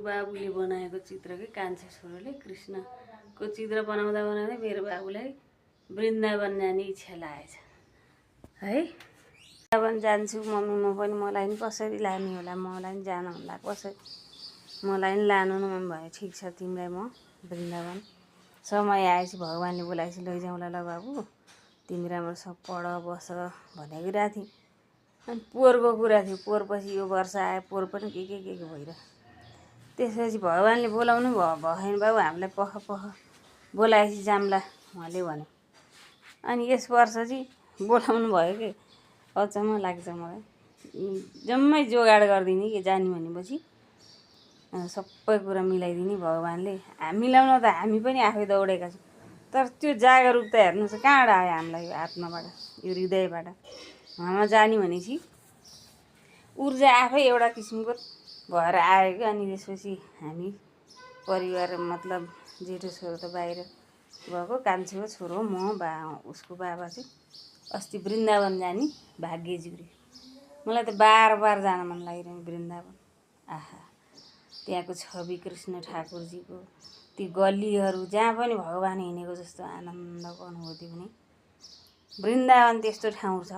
बाबुले बनाएको चित्र के कान्छा छोरोले कृष्णको चित्र बनाउँदा बनाउँदै मेरो बाबुलाई वृन्दावन जाने इच्छा लागेछ है। वृन्दावन जान्छु मम्मी, म पनि, मलाई नि कसरी लाने होला, मलाई नि जान होला, कसरी मलाई नि लानु न मम्मी भयो। ठिक छ तिमीलाई म वृन्दावन समय आएपछि भगवान्ले बोलाएपछि लैजाउँला ल बाबु, तिमी राम्रोसँग पढ बस भनेको कुरा थिएँ। अनि पोहोरको कुरा थियो, पोहोरपछि यो वर्ष आयो, पोहोर पनि के भइरह्यो। त्यसपछि भगवान्ले बोलाउनु भएन बाबु, हामीलाई पख बोलाएपछि जाम्ला उहाँले भन्यो। अनि यस वर्ष चाहिँ बोलाउनु भयो कि अचम्म लाग्छ मलाई। जम्मै जोगाड गरिदिने कि जाने भनेपछि सबै कुरा मिलाइदिने भगवान्ले। मिलाउन त हामी पनि आफै दौडेका छौँ, तर त्यो जागरुकता हेर्नु चाहिँ कहाँबाट आयो हामीलाई, यो आत्माबाट, यो हृदयबाट। उहाँमा जाने भनेपछि ऊर्जा आफै एउटा किसिमको भएर आयो कि। अनि त्यसपछि हामी परिवार मतलब जेठो छोरो त बाहिर गएको, कान्छो छोरो म उसको बाबा चाहिँ अस्ति वृन्दावन जाने भाग्य जिउरे। मलाई त बार जान मन लागिरह्यो वृन्दावन। आहा, त्यहाँको छवि कृष्ण ठाकुरजीको ती गल्लीहरू जहाँ पनि भगवान् हिँडेको जस्तो आनन्दको अनुभूति हुने वृन्दावन त्यस्तो ठाउँ छ।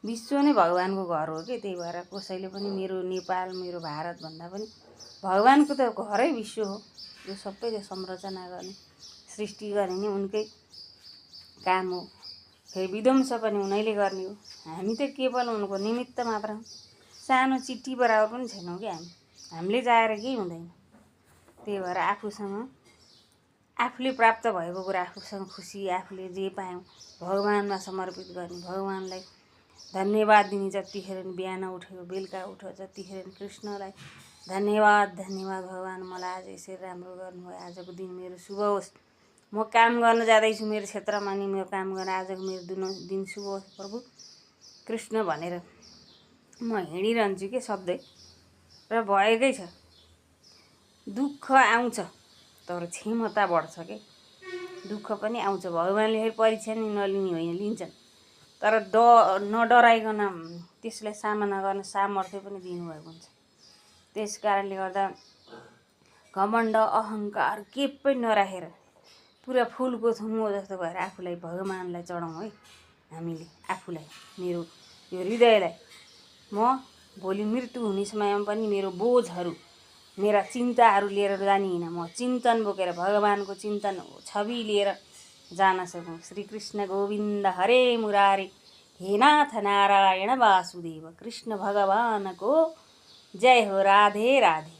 विश्व नै भगवान्को घर हो कि। त्यही भएर कसैले पनि मेरो नेपाल, मेरो भारत भन्दा पनि भगवान्को त घरै विश्व हो। यो सबै संरचना गर्ने, सृष्टि गर्ने नि उनकै काम हो। फेरि विध्वंस पनि उनैले गर्ने हो। हामी त केवल उनको निमित्त मात्र हौँ। सानो चिट्ठी बराबर पनि छैनौँ कि हामीले चाहेर केही हुँदैन। त्यही भएर आफूले प्राप्त भएको कुरा, आफूसँग खुसी, आफूले जे पायौँ भगवान्मा समर्पित गर्ने, भगवान्लाई धन्यवाद दिने। जतिखेर बिहान उठ्यो बेलुका उठ्यो जतिखेर कृष्णलाई धन्यवाद भगवान्, मलाई आज यसरी राम्रो गर्नुभयो, आजको दिन मेरो शुभ होस्। म काम गर्न जाँदैछु मेरो क्षेत्रमा, नि मेरो काम गर्न आजको मेरो दिन शुभ होस् प्रभु कृष्ण भनेर म हिँडिरहन्छु के सधैँ। र भएकै छ। दुःख आउँछ तर क्षमता बढ्छ के। दुःख पनि आउँछ, भगवान्ले फेरि परीक्षा नि नलिने होइन, लिन्छन्। तर नडराइकन त्यसलाई सामना गर्ने सामर्थ्य पनि दिनुभएको हुन्छ। त्यस कारणले गर्दा घमण्ड अहङ्कार के पनि नराखेर पुरा फुलको थुङ्गो जस्तो भएर आफूलाई भगवान्लाई चढाउँ है। हामीले आफूलाई, मेरो यो हृदयलाई। म भोलि मृत्यु हुने समयमा पनि मेरो बोझहरू, मेरा चिन्ताहरू लिएर जानिनँ। म चिन्तन बोकेर भगवान्को चिन्तन छवि लिएर जान सकूँ। श्री कृष्ण गोविन्द हरे मुरारी, हे नाथ नारायण वासुदेव, कृष्ण भगवानको जय हो। राधे राधे।